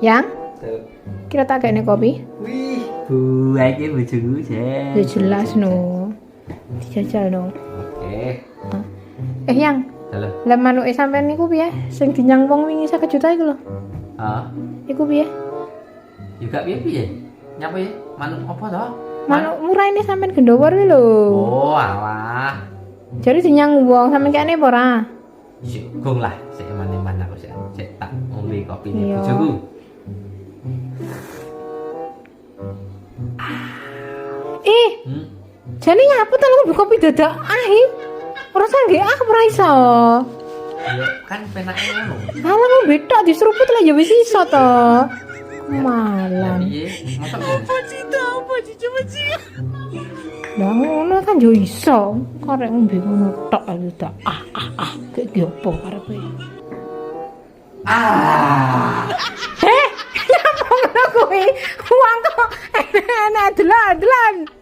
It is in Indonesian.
Yang? Kira tak kayak kopi? Wih, buah iki bojoku, Jen. Ya jelas no. Dijajal no. Oke. Yang? Halo. Lah manuke sampean niku piye? Sing dinyang wong wingi 1 juta iku lho. Heeh. Iku piye? Juga piye? Nyapa ya? Manuk apa toh? Manuk murah ini sampean gendowor iki lho. Oh, alah. Jadi dinyang wong sampean kene apa ora? Syukur lah, sik eman-eman aku sik tak ngombe kopi Iya. bojoku. Jane ngapa ta ngombe kopi dadak ae? Ora sange ora iso. Ya kan penake ngono. Alah ngombe tok diseruput lah ya wis iso to. Malan. Piye? Mosok Apa sih coba sih? Lah ngono kan yo iso. Karek ngombe ngono tok ae dak. Kayak ki opo karepe? Apa ngono kuwi? Uang kok enak delan.